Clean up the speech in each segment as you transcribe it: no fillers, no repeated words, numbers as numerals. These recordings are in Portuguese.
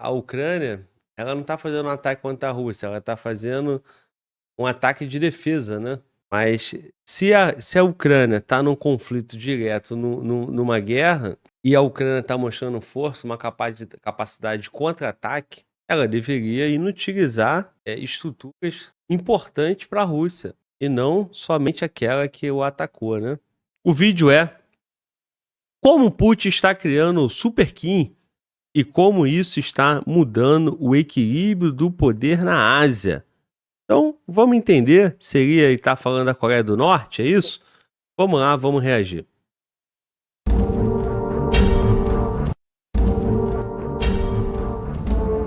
a Ucrânia, ela não tá fazendo um ataque contra a Rússia, ela tá fazendo um ataque de defesa, né? Mas se a Ucrânia tá num conflito direto, numa guerra, e a Ucrânia tá mostrando força, uma capacidade de contra-ataque, ela deveria inutilizar estruturas importantes para a Rússia, e não somente aquela que o atacou, né? O vídeo é como Putin está criando o Super Kim e como isso está mudando o equilíbrio do poder na Ásia. Então, vamos entender. Seria ele estar falando da Coreia do Norte, é isso? Vamos lá, vamos reagir.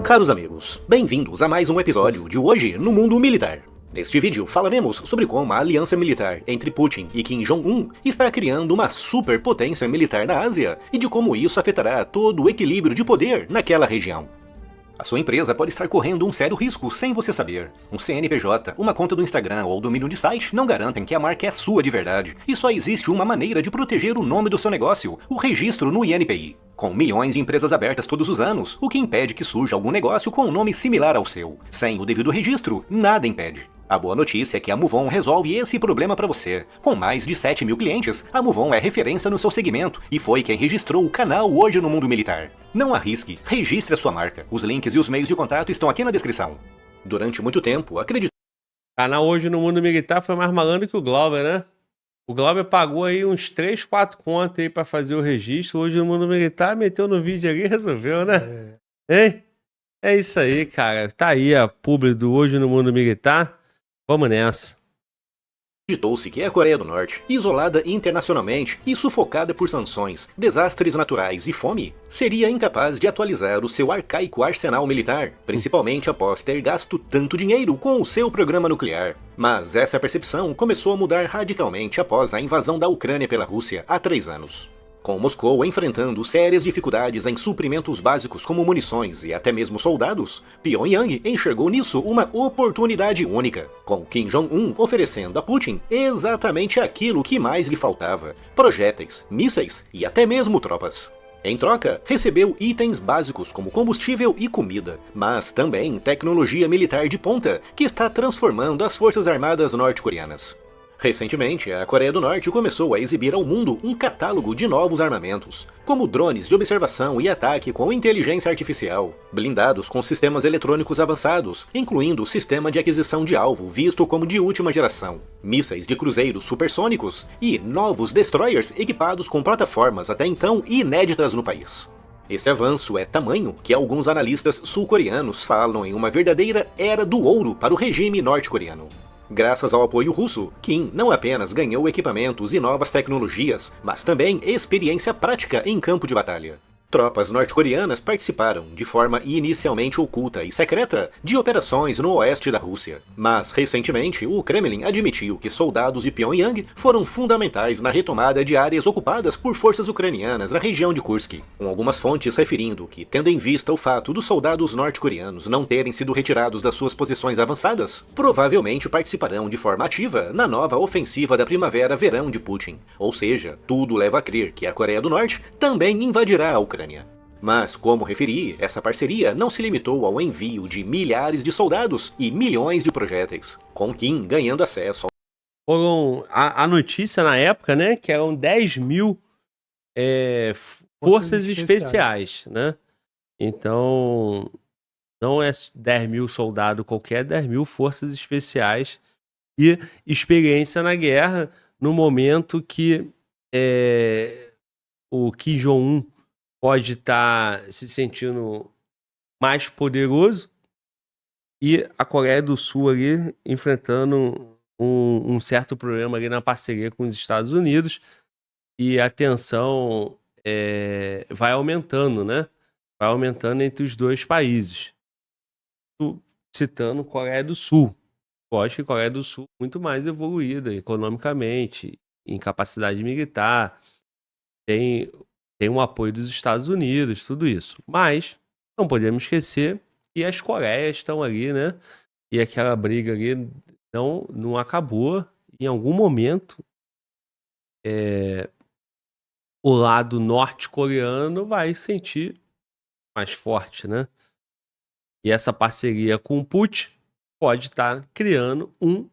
Caros amigos, bem-vindos a mais um episódio de Hoje no Mundo Militar. Neste vídeo falaremos sobre como a aliança militar entre Putin e Kim Jong-un está criando uma superpotência militar na Ásia e de como isso afetará todo o equilíbrio de poder naquela região. A sua empresa pode estar correndo um sério risco sem você saber. Um CNPJ, uma conta do Instagram ou domínio de site não garantem que a marca é sua de verdade. E só existe uma maneira de proteger o nome do seu negócio, o registro no INPI. Com milhões de empresas abertas todos os anos, o que impede que surja algum negócio com um nome similar ao seu? Sem o devido registro, nada impede. A boa notícia é que a MoveOn resolve esse problema para você. Com mais de 7 mil clientes, a MoveOn é referência no seu segmento e foi quem registrou o canal Hoje no Mundo Militar. Não arrisque, registre a sua marca. Os links e os meios de contato estão aqui na descrição. Durante muito tempo, acredito. O canal Hoje no Mundo Militar foi mais malandro que o Glauber, né? O Glauber pagou aí uns 3, 4 contas aí pra fazer o registro. Hoje no Mundo Militar meteu no vídeo ali e resolveu, né? Hein? É isso aí, cara. Tá aí a publi do Hoje no Mundo Militar. Vamos nessa. Acreditou-se que a Coreia do Norte, isolada internacionalmente e sufocada por sanções, desastres naturais e fome, seria incapaz de atualizar o seu arcaico arsenal militar, principalmente após ter gasto tanto dinheiro com o seu programa nuclear. Mas essa percepção começou a mudar radicalmente após a invasão da Ucrânia pela Rússia há 3 anos. Com Moscou enfrentando sérias dificuldades em suprimentos básicos como munições e até mesmo soldados, Pyongyang enxergou nisso uma oportunidade única, com Kim Jong-un oferecendo a Putin exatamente aquilo que mais lhe faltava: projéteis, mísseis e até mesmo tropas. Em troca, recebeu itens básicos como combustível e comida, mas também tecnologia militar de ponta que está transformando as forças armadas norte-coreanas. Recentemente, a Coreia do Norte começou a exibir ao mundo um catálogo de novos armamentos, como drones de observação e ataque com inteligência artificial, blindados com sistemas eletrônicos avançados, incluindo o sistema de aquisição de alvo visto como de última geração, mísseis de cruzeiros supersônicos e novos destroyers equipados com plataformas até então inéditas no país. Esse avanço é tamanho que alguns analistas sul-coreanos falam em uma verdadeira era do ouro para o regime norte-coreano. Graças ao apoio russo, Kim não apenas ganhou equipamentos e novas tecnologias, mas também experiência prática em campo de batalha. Tropas norte-coreanas participaram, de forma inicialmente oculta e secreta, de operações no oeste da Rússia. Mas, recentemente, o Kremlin admitiu que soldados de Pyongyang foram fundamentais na retomada de áreas ocupadas por forças ucranianas na região de Kursk, com algumas fontes referindo que, tendo em vista o fato dos soldados norte-coreanos não terem sido retirados das suas posições avançadas, provavelmente participarão de forma ativa na nova ofensiva da primavera-verão de Putin. Ou seja, tudo leva a crer que a Coreia do Norte também invadirá a Ucrânia. Mas, como referi, essa parceria não se limitou ao envio de milhares de soldados e milhões de projéteis, com Kim ganhando acesso ao... Foram a notícia na época, né, que eram 10 mil forças especiais, né? Então, não é 10 mil soldados qualquer, 10 mil forças especiais e experiência na guerra no momento que o Kim Jong-un pode estar se sentindo mais poderoso e a Coreia do Sul ali enfrentando um certo problema ali na parceria com os Estados Unidos e a tensão vai aumentando, né? Vai aumentando entre os dois países. Citando Coreia do Sul. Lógico que a Coreia do Sul é muito mais evoluída economicamente, em capacidade militar, tem um apoio dos Estados Unidos, tudo isso. Mas não podemos esquecer que as Coreias estão ali, né? E aquela briga ali não acabou. Em algum momento, o lado norte-coreano vai se sentir mais forte, né? E essa parceria com o Putin pode estar criando um,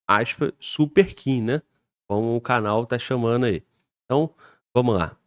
aspas, Super Kim, né? Como o canal tá chamando aí. Então, vamos lá.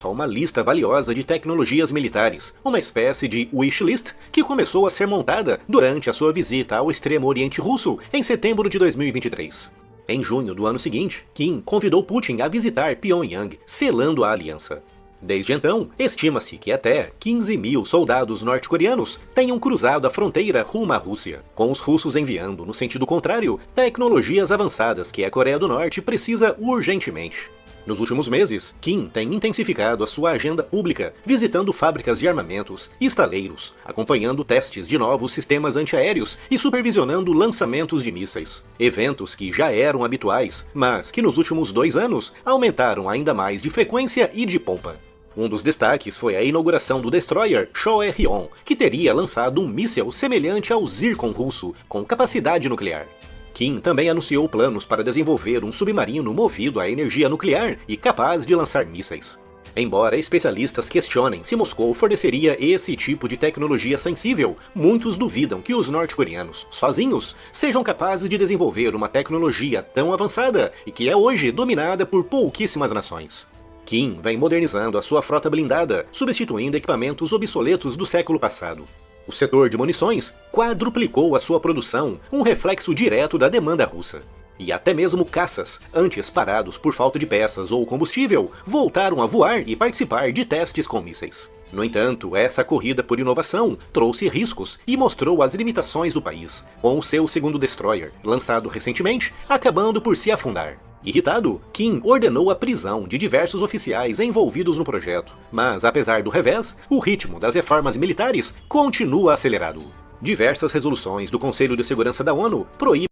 Uma lista valiosa de tecnologias militares, uma espécie de wishlist que começou a ser montada durante a sua visita ao extremo oriente russo em setembro de 2023. Em junho do ano seguinte, Kim convidou Putin a visitar Pyongyang, selando a aliança. Desde então, estima-se que até 15 mil soldados norte-coreanos tenham cruzado a fronteira rumo à Rússia, com os russos enviando, no sentido contrário, tecnologias avançadas que a Coreia do Norte precisa urgentemente. Nos últimos meses, Kim tem intensificado a sua agenda pública, visitando fábricas de armamentos e estaleiros, acompanhando testes de novos sistemas antiaéreos e supervisionando lançamentos de mísseis. Eventos que já eram habituais, mas que nos últimos 2 anos aumentaram ainda mais de frequência e de pompa. Um dos destaques foi a inauguração do destroyer Choe-Hyun, que teria lançado um míssil semelhante ao Zircon russo, com capacidade nuclear. Kim também anunciou planos para desenvolver um submarino movido à energia nuclear e capaz de lançar mísseis. Embora especialistas questionem se Moscou forneceria esse tipo de tecnologia sensível, muitos duvidam que os norte-coreanos, sozinhos, sejam capazes de desenvolver uma tecnologia tão avançada e que é hoje dominada por pouquíssimas nações. Kim vem modernizando a sua frota blindada, substituindo equipamentos obsoletos do século passado. O setor de munições quadruplicou a sua produção, um reflexo direto da demanda russa. E até mesmo caças, antes parados por falta de peças ou combustível, voltaram a voar e participar de testes com mísseis. No entanto, essa corrida por inovação trouxe riscos e mostrou as limitações do país, com o seu segundo destroyer, lançado recentemente, acabando por se afundar. Irritado, Kim ordenou a prisão de diversos oficiais envolvidos no projeto, mas apesar do revés, o ritmo das reformas militares continua acelerado. Diversas resoluções do Conselho de Segurança da ONU proíbem...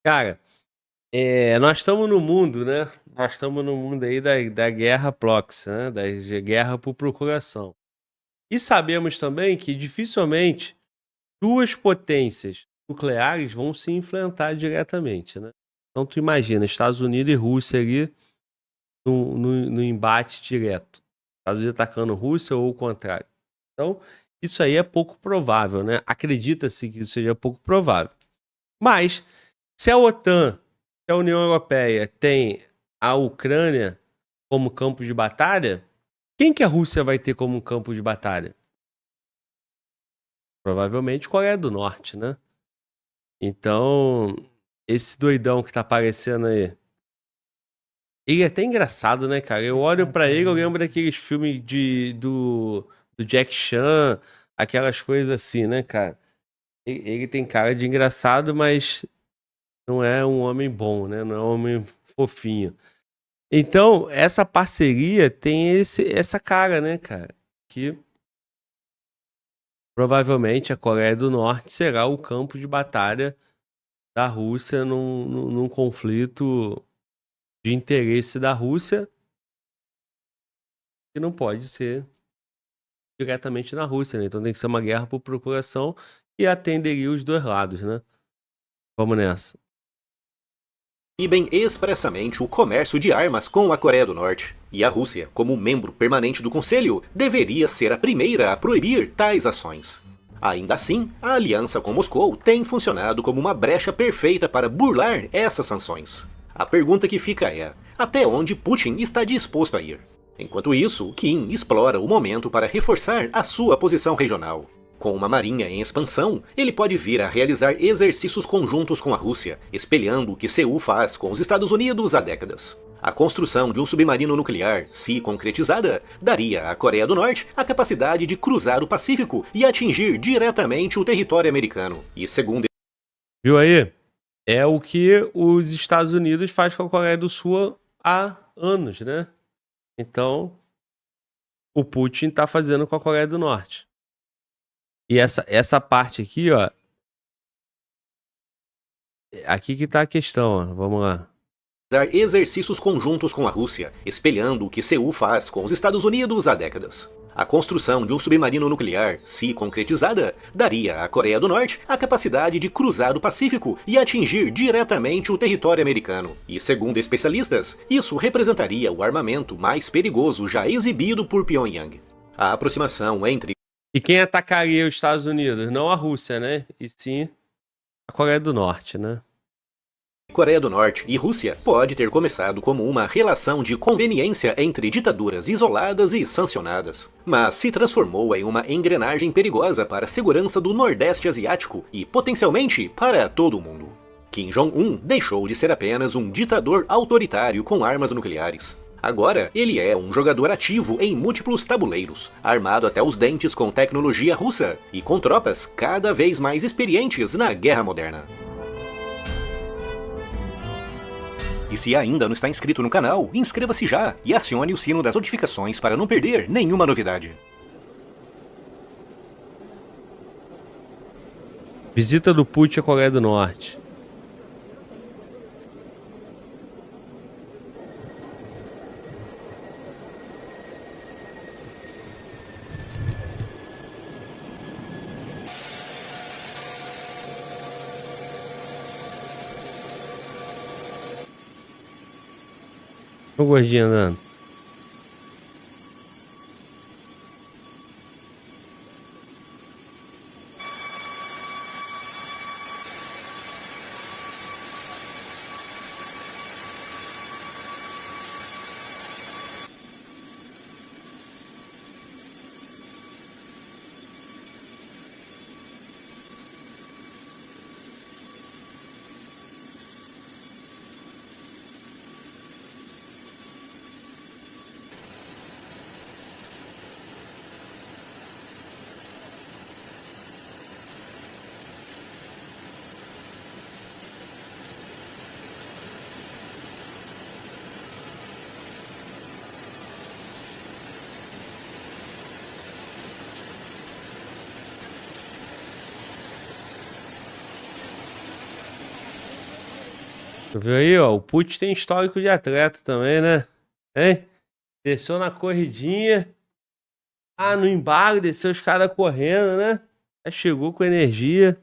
Cara, nós estamos no mundo, né? Nós estamos no mundo aí da guerra proxy, né? Da guerra por procuração. E sabemos também que dificilmente 2 potências nucleares vão se enfrentar diretamente, né? Então tu imagina, Estados Unidos e Rússia ali no embate direto. Estados Unidos atacando Rússia ou o contrário. Então, isso aí é pouco provável, né? Acredita-se que isso seja pouco provável. Mas, se a OTAN, se a União Europeia tem a Ucrânia como campo de batalha, quem que a Rússia vai ter como campo de batalha? Provavelmente Coreia do Norte, né? Então, esse doidão que tá aparecendo aí, ele é até engraçado, né, cara? Eu olho pra ele, eu lembro daqueles filmes do Jack Chan, aquelas coisas assim, né, cara? Ele tem cara de engraçado, mas não é um homem bom, né? Não é um homem fofinho. Então, essa parceria tem essa cara, né, cara? Que provavelmente a Coreia do Norte será o campo de batalha da Rússia num conflito de interesse da Rússia, que não pode ser diretamente na Rússia, né? Então tem que ser uma guerra por procuração e atenderia os 2 lados, né? Vamos nessa. proíbem expressamente o comércio de armas com a Coreia do Norte. E a Rússia, como membro permanente do Conselho, deveria ser a primeira a proibir tais ações. Ainda assim, a aliança com Moscou tem funcionado como uma brecha perfeita para burlar essas sanções. A pergunta que fica é, até onde Putin está disposto a ir? Enquanto isso, Kim explora o momento para reforçar a sua posição regional. Com uma marinha em expansão, ele pode vir a realizar exercícios conjuntos com a Rússia, espelhando o que Seul faz com os Estados Unidos há décadas. A construção de um submarino nuclear, se concretizada, daria à Coreia do Norte a capacidade de cruzar o Pacífico e atingir diretamente o território americano. E segundo... Viu aí? É o que os Estados Unidos faz com a Coreia do Sul há anos, né? Então, o Putin tá fazendo com a Coreia do Norte. E essa parte aqui, ó. Aqui que tá a questão, ó. Vamos lá. Exercícios conjuntos com a Rússia, espelhando o que Seul faz com os Estados Unidos há décadas. A construção de um submarino nuclear, se concretizada, daria à Coreia do Norte a capacidade de cruzar o Pacífico e atingir diretamente o território americano. E segundo especialistas, isso representaria o armamento mais perigoso já exibido por Pyongyang. A aproximação entre... E quem atacaria os Estados Unidos? Não a Rússia, né? E sim a Coreia do Norte, né? Coreia do Norte e Rússia pode ter começado como uma relação de conveniência entre ditaduras isoladas e sancionadas, mas se transformou em uma engrenagem perigosa para a segurança do Nordeste Asiático e potencialmente para todo o mundo. Kim Jong-un deixou de ser apenas um ditador autoritário com armas nucleares. Agora, ele é um jogador ativo em múltiplos tabuleiros, armado até os dentes com tecnologia russa e com tropas cada vez mais experientes na guerra moderna. E se ainda não está inscrito no canal, inscreva-se já e acione o sino das notificações para não perder nenhuma novidade. Visita do Putin à Coreia do Norte. O gordinho andando. Tu viu aí, ó? O Putin tem histórico de atleta também, né? Hein? Desceu na corridinha. Ah, no embalo, desceu os caras correndo, né? Já chegou com energia.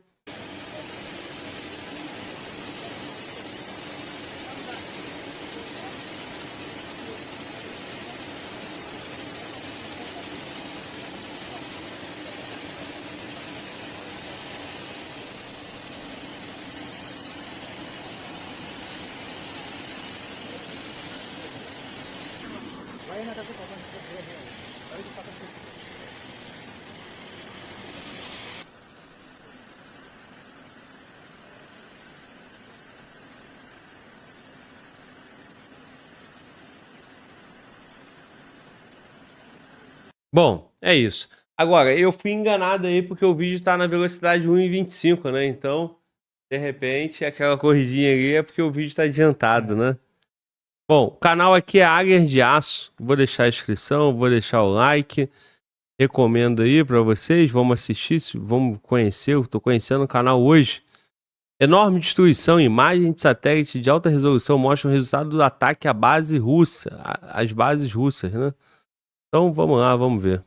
Bom, é isso. Agora, eu fui enganado aí porque o vídeo tá na velocidade 1,25, né? Então, de repente, aquela corridinha ali é porque o vídeo tá adiantado, né? Bom, o canal aqui é Águias de Aço. Vou deixar a inscrição, vou deixar o like. Recomendo aí pra vocês. Vamos assistir, vamos conhecer. Eu tô conhecendo o canal hoje. Enorme destruição, imagem de satélite de alta resolução mostra o resultado do ataque à base russa, às bases russas, né? Então vamos lá, vamos ver.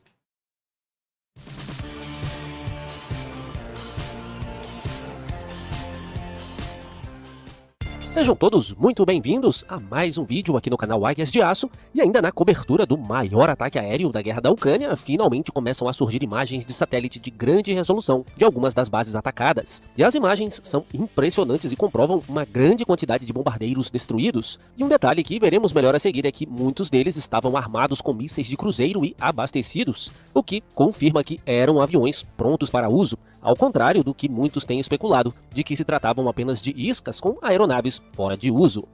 Sejam todos muito bem-vindos a mais um vídeo aqui no canal Águias de Aço, e ainda na cobertura do maior ataque aéreo da guerra da Ucrânia, finalmente começam a surgir imagens de satélite de grande resolução de algumas das bases atacadas. E as imagens são impressionantes e comprovam uma grande quantidade de bombardeiros destruídos. E um detalhe que veremos melhor a seguir é que muitos deles estavam armados com mísseis de cruzeiro e abastecidos, o que confirma que eram aviões prontos para uso, ao contrário do que muitos têm especulado, de que se tratavam apenas de iscas com aeronaves fora de uso.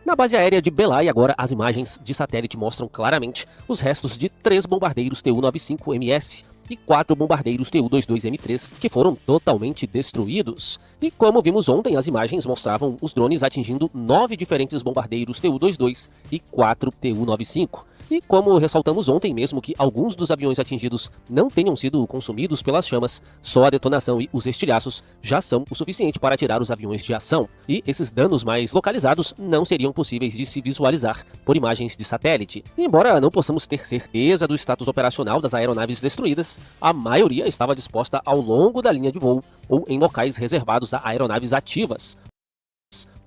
Na base aérea de Belai, agora as imagens de satélite mostram claramente os restos de 3 bombardeiros Tu-95MS e 4 bombardeiros Tu-22M3 que foram totalmente destruídos. E como vimos ontem, as imagens mostravam os drones atingindo 9 diferentes bombardeiros Tu-22 e 4 Tu-95. E como ressaltamos ontem, mesmo que alguns dos aviões atingidos não tenham sido consumidos pelas chamas, só a detonação e os estilhaços já são o suficiente para tirar os aviões de ação. E esses danos mais localizados não seriam possíveis de se visualizar por imagens de satélite. E embora não possamos ter certeza do status operacional das aeronaves destruídas, a maioria estava disposta ao longo da linha de voo ou em locais reservados a aeronaves ativas.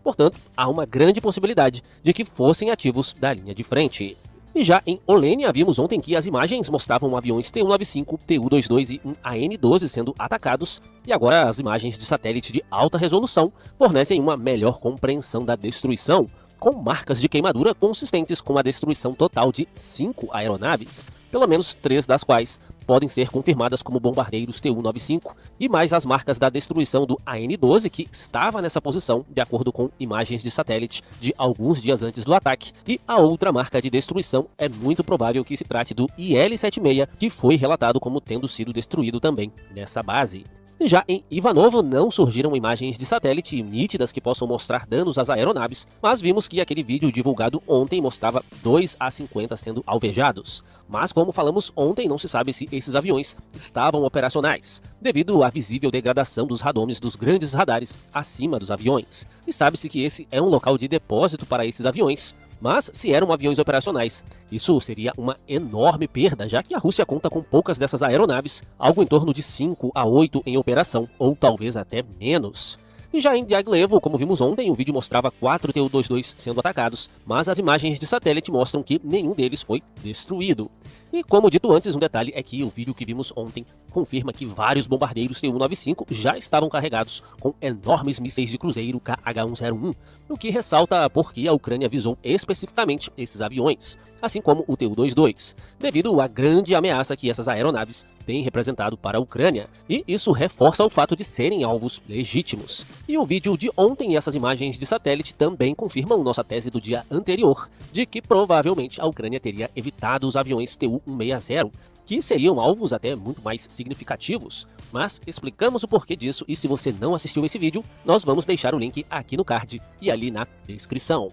Portanto, há uma grande possibilidade de que fossem ativos da linha de frente. E já em Olênia, vimos ontem que as imagens mostravam aviões Tu-95, Tu-22 e um AN-12 sendo atacados, e agora as imagens de satélite de alta resolução fornecem uma melhor compreensão da destruição, com marcas de queimadura consistentes com a destruição total de 5 aeronaves, pelo menos 3 das quais podem ser confirmadas como bombardeiros Tu-95, e mais as marcas da destruição do AN-12, que estava nessa posição, de acordo com imagens de satélite de alguns dias antes do ataque, e a outra marca de destruição é muito provável que se trate do IL-76, que foi relatado como tendo sido destruído também nessa base. Já em Ivanovo não surgiram imagens de satélite nítidas que possam mostrar danos às aeronaves, mas vimos que aquele vídeo divulgado ontem mostrava 2 A-50 sendo alvejados. Mas como falamos ontem, não se sabe se esses aviões estavam operacionais, devido à visível degradação dos radomes dos grandes radares acima dos aviões. E sabe-se que esse é um local de depósito para esses aviões. Mas se eram aviões operacionais, isso seria uma enorme perda, já que a Rússia conta com poucas dessas aeronaves, algo em torno de 5 a 8 em operação, ou talvez até menos. E já em Diaghilevo, como vimos ontem, o vídeo mostrava 4 Tu-22 sendo atacados, mas as imagens de satélite mostram que nenhum deles foi destruído. E como dito antes, um detalhe é que o vídeo que vimos ontem confirma que vários bombardeiros Tu-95 já estavam carregados com enormes mísseis de cruzeiro KH-101, o que ressalta porque a Ucrânia visou especificamente esses aviões, assim como o Tu-22, devido à grande ameaça que essas aeronaves têm representado para a Ucrânia, e isso reforça o fato de serem alvos legítimos. E o vídeo de ontem e essas imagens de satélite também confirmam nossa tese do dia anterior, de que provavelmente a Ucrânia teria evitado os aviões Tu-160, que seriam alvos até muito mais significativos, mas explicamos o porquê disso e se você não assistiu esse vídeo, nós vamos deixar o link aqui no card e ali na descrição.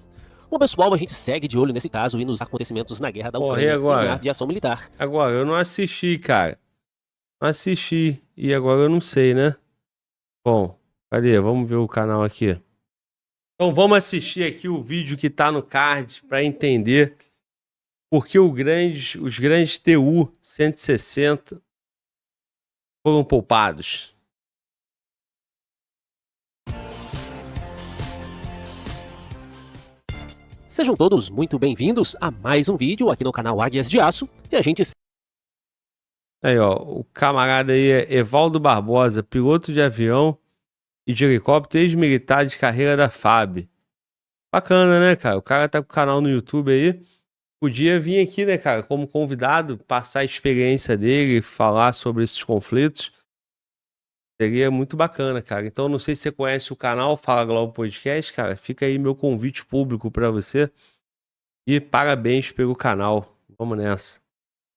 Bom pessoal, a gente segue de olho nesse caso e nos acontecimentos na guerra da Ucrânia e na aviação militar. Agora, eu não assisti, cara. Não assisti, e agora eu não sei, né? Bom, cadê? Vamos ver o canal aqui. Então vamos assistir aqui o vídeo que tá no card para entender por que os grandes Tu-160 foram poupados. Sejam todos muito bem-vindos a mais um vídeo aqui no canal Águias de Aço, e a gente... Aí, ó, o camarada aí é Evaldo Barbosa, piloto de avião e de helicóptero, ex-militar de carreira da FAB. Bacana, né, cara? O cara tá com o canal no YouTube aí. Podia vir aqui, né, cara, como convidado, passar a experiência dele, falar sobre esses conflitos. Seria muito bacana, cara. Então, não sei se você conhece o canal Fala Globo Podcast, cara. Fica aí meu convite público pra você. E parabéns pelo canal. Vamos nessa.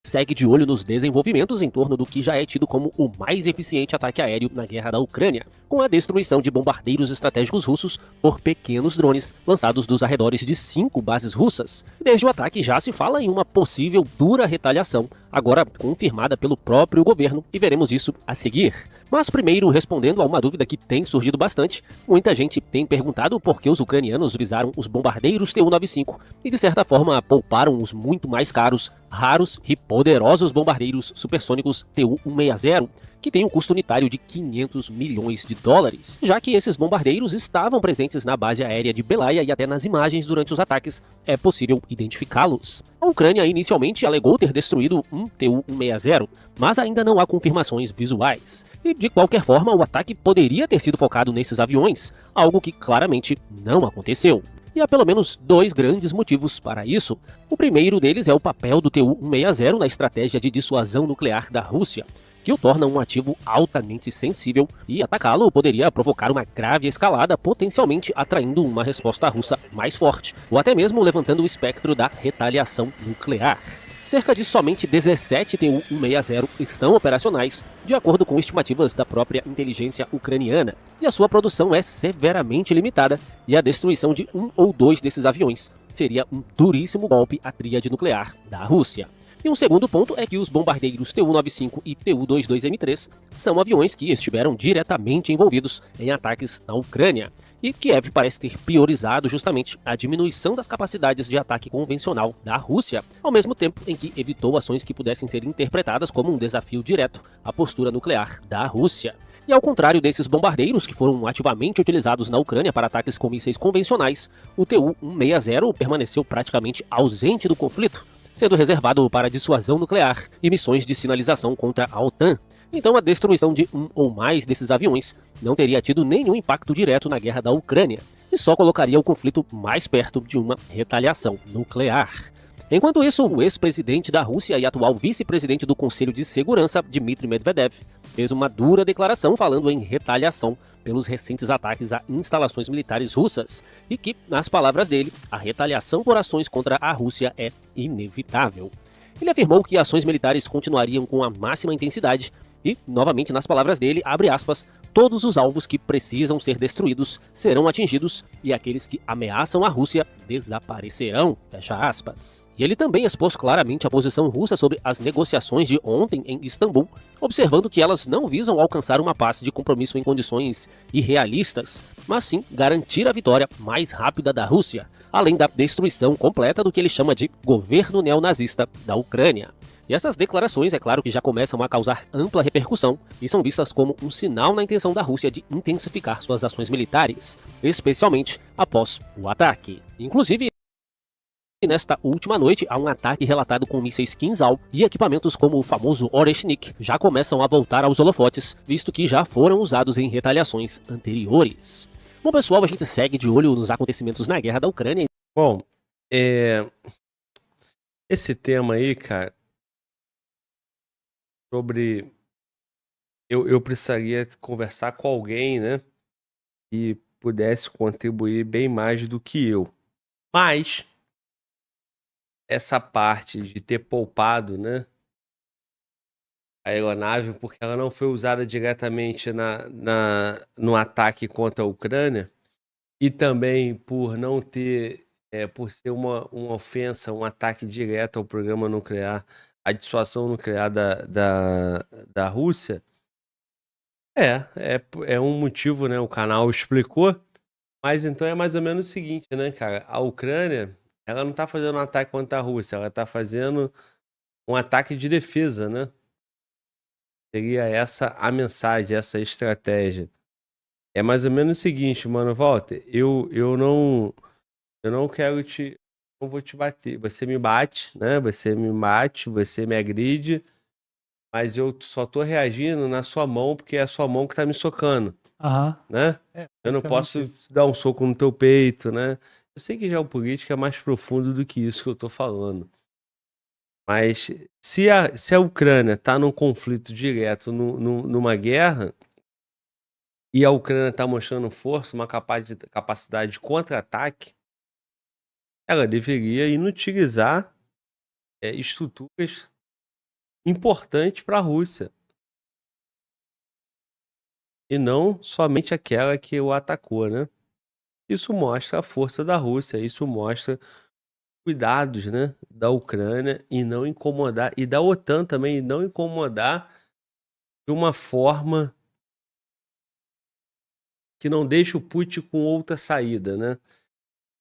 Segue de olho nos desenvolvimentos em torno do que já é tido como o mais eficiente ataque aéreo na guerra da Ucrânia, com a destruição de bombardeiros estratégicos russos por pequenos drones lançados dos arredores de 5 bases russas. Desde o ataque já se fala em uma possível dura retaliação, agora confirmada pelo próprio governo, e veremos isso a seguir. Mas primeiro, respondendo a uma dúvida que tem surgido bastante, muita gente tem perguntado por que os ucranianos visaram os bombardeiros Tu-95 e de certa forma pouparam os muito mais caros, raros e poderosos bombardeiros supersônicos Tu-160, que tem um custo unitário de 500 milhões de dólares, já que esses bombardeiros estavam presentes na base aérea de Belaya e até nas imagens durante os ataques é possível identificá-los. A Ucrânia inicialmente alegou ter destruído um Tu-160, mas ainda não há confirmações visuais. E de qualquer forma, o ataque poderia ter sido focado nesses aviões, algo que claramente não aconteceu. E há pelo menos 2 grandes motivos para isso. O primeiro deles é o papel do Tu-160 na estratégia de dissuasão nuclear da Rússia, que o torna um ativo altamente sensível, e atacá-lo poderia provocar uma grave escalada, potencialmente atraindo uma resposta russa mais forte, ou até mesmo levantando o espectro da retaliação nuclear. Cerca de somente 17 Tu-160 estão operacionais, de acordo com estimativas da própria inteligência ucraniana, e a sua produção é severamente limitada, e a destruição de 1 ou 2 desses aviões seria um duríssimo golpe à tríade nuclear da Rússia. E um segundo ponto é que os bombardeiros Tu-95 e Tu-22M3 são aviões que estiveram diretamente envolvidos em ataques na Ucrânia, e Kiev parece ter priorizado justamente a diminuição das capacidades de ataque convencional da Rússia, ao mesmo tempo em que evitou ações que pudessem ser interpretadas como um desafio direto à postura nuclear da Rússia. E ao contrário desses bombardeiros que foram ativamente utilizados na Ucrânia para ataques com mísseis convencionais, o Tu-160 permaneceu praticamente ausente do conflito, sendo reservado para dissuasão nuclear e missões de sinalização contra a OTAN. Então a destruição de um ou mais desses aviões não teria tido nenhum impacto direto na guerra da Ucrânia, e só colocaria o conflito mais perto de uma retaliação nuclear. Enquanto isso, o ex-presidente da Rússia e atual vice-presidente do Conselho de Segurança, Dmitry Medvedev, fez uma dura declaração falando em retaliação pelos recentes ataques a instalações militares russas e que, nas palavras dele, a retaliação por ações contra a Rússia é inevitável. Ele afirmou que ações militares continuariam com a máxima intensidade e, novamente nas palavras dele, abre aspas, todos os alvos que precisam ser destruídos serão atingidos e aqueles que ameaçam a Rússia desaparecerão, fecha aspas. E ele também expôs claramente a posição russa sobre as negociações de ontem em Istambul, observando que elas não visam alcançar uma paz de compromisso em condições irrealistas, mas sim garantir a vitória mais rápida da Rússia, além da destruição completa do que ele chama de governo neonazista da Ucrânia. E essas declarações, é claro que já começam a causar ampla repercussão e são vistas como um sinal na intenção da Rússia de intensificar suas ações militares, especialmente após o ataque. Inclusive, nesta última noite, há um ataque relatado com mísseis Kinzhal e equipamentos como o famoso Oreshnik já começam a voltar aos holofotes, visto que já foram usados em retaliações anteriores. Bom, pessoal, a gente segue de olho nos acontecimentos na guerra da Ucrânia. Bom, esse tema aí, cara, sobre... Eu precisaria conversar com alguém, né, que pudesse contribuir bem mais do que eu. Mas essa parte de ter poupado, né, a aeronave, porque ela não foi usada diretamente no ataque contra a Ucrânia, e também por não ter, por ser uma ofensa, um ataque direto ao programa nuclear, a dissuasão nuclear da Rússia, é um motivo, né? O canal explicou, mas então é mais ou menos o seguinte, né, cara? A Ucrânia, ela não tá fazendo um ataque contra a Rússia, ela tá fazendo um ataque de defesa, né? Seria essa a mensagem, essa estratégia. É mais ou menos o seguinte, mano, Walter, eu não quero não vou te bater. Você me bate, né? Você me bate, você me agride, mas eu só tô reagindo na sua mão porque é a sua mão que tá me socando, Aham. né? Eu não basicamente posso isso. dar um soco no teu peito, né? Eu sei que geopolítica é mais profundo do que isso que eu tô falando. Mas se a Ucrânia tá num conflito direto, numa guerra, e a Ucrânia tá mostrando força, uma capacidade de contra-ataque, ela deveria inutilizar estruturas importantes para a Rússia. E não somente aquela que o atacou, né? Isso mostra a força da Rússia, isso mostra cuidados, né, da Ucrânia e não incomodar, e da OTAN também, e não incomodar de uma forma que não deixa o Putin com outra saída, né?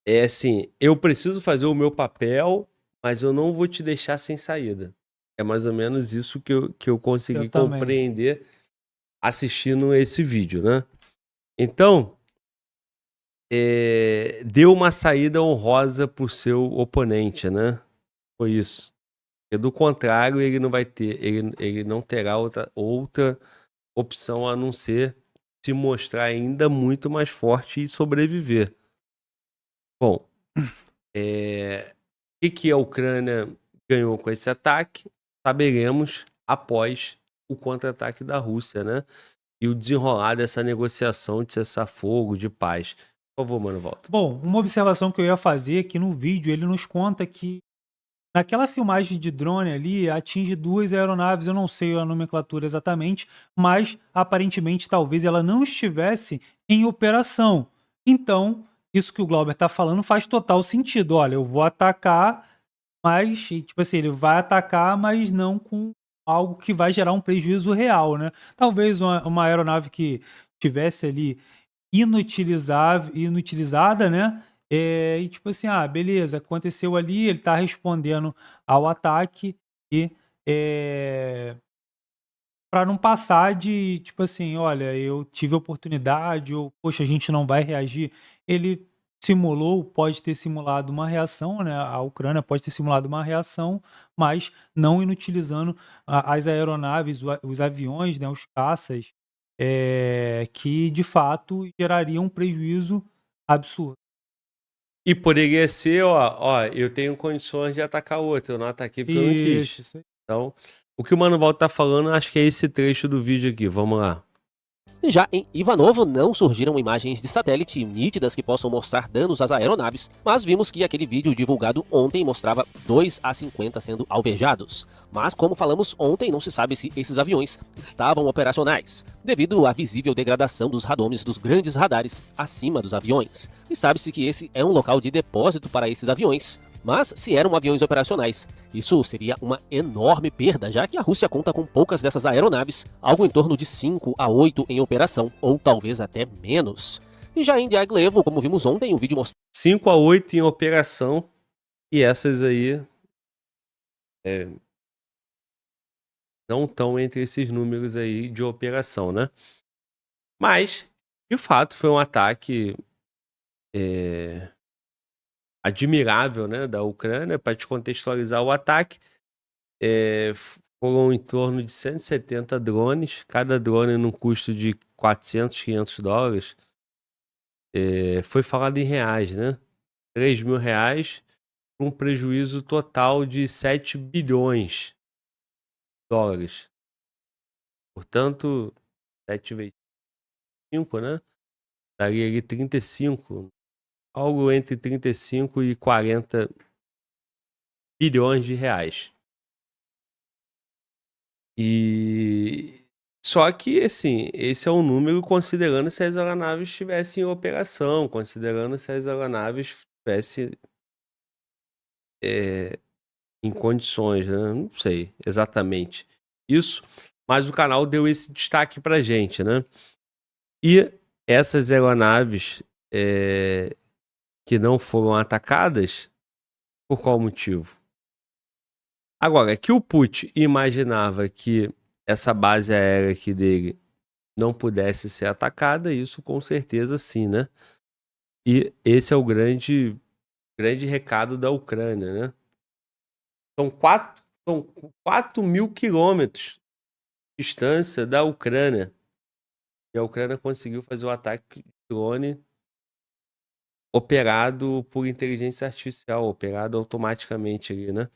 É assim, eu preciso fazer o meu papel, mas eu não vou te deixar sem saída. É mais ou menos isso que eu consegui Eu também. compreender assistindo esse vídeo, né? Então, deu uma saída honrosa pro seu oponente, né? Foi isso. Porque do contrário, ele não vai ter, ele não terá outra opção a não ser se mostrar ainda muito mais forte e sobreviver. Bom, o que a Ucrânia ganhou com esse ataque, saberemos após o contra-ataque da Rússia, né? E o desenrolar dessa negociação de cessar-fogo, de paz. Por favor, mano, volta. Bom, uma observação que eu ia fazer aqui no vídeo, ele nos conta que naquela filmagem de drone ali, atinge 2 aeronaves, eu não sei a nomenclatura exatamente, mas aparentemente talvez ela não estivesse em operação. Então, isso que o Glauber está falando faz total sentido. Olha, eu vou atacar, mas, e, tipo assim, ele vai atacar, mas não com algo que vai gerar um prejuízo real, né? Talvez uma aeronave que tivesse ali inutilizada, né? E tipo assim, beleza, aconteceu ali, ele tá respondendo ao ataque e para não passar de tipo assim, olha, eu tive a oportunidade, ou poxa, a gente não vai reagir. Ele pode ter simulado uma reação, né? A Ucrânia pode ter simulado uma reação, mas não inutilizando as aeronaves, os aviões, né? Os caças, que de fato gerariam um prejuízo absurdo. E poderia ser, ó, eu tenho condições de atacar outro, eu não ataquei porque eu não quis. Isso aí. Então, o que o Mano Valdo tá falando, acho que é esse trecho do vídeo aqui, vamos lá. Já em Ivanovo não surgiram imagens de satélite nítidas que possam mostrar danos às aeronaves, mas vimos que aquele vídeo divulgado ontem mostrava 2 A-50 sendo alvejados. Mas como falamos ontem, não se sabe se esses aviões estavam operacionais, devido à visível degradação dos radomes dos grandes radares acima dos aviões. E sabe-se que esse é um local de depósito para esses aviões. Mas se eram aviões operacionais, isso seria uma enorme perda, já que a Rússia conta com poucas dessas aeronaves, algo em torno de 5 a 8 em operação, ou talvez até menos. E já em Diaghilevo, como vimos ontem, um vídeo mostrando 5 a 8 em operação, e essas aí não estão entre esses números aí de operação, né? Mas, de fato, foi um ataque admirável, né, da Ucrânia. Para te contextualizar o ataque, foram em torno de 170 drones, cada drone num custo de 400, 500 dólares. Foi falado em reais, né? 3 mil reais, com um prejuízo total de 7 bilhões de dólares. Portanto, 7 vezes 5, né? Daria ali 35, algo entre 35 e 40 bilhões de reais. E só que, assim, esse é um número considerando se as aeronaves estivessem em operação, considerando se as aeronaves estivessem em condições, né? Não sei exatamente isso, mas o canal deu esse destaque pra gente, né? E essas aeronaves que não foram atacadas, por qual motivo? Agora, que o Putin imaginava que essa base aérea aqui dele não pudesse ser atacada, isso com certeza sim, né? E esse é o grande recado da Ucrânia, né? São 4.000 quilômetros de distância da Ucrânia. E a Ucrânia conseguiu fazer o ataque de drone operado por inteligência artificial, operado automaticamente ali, né?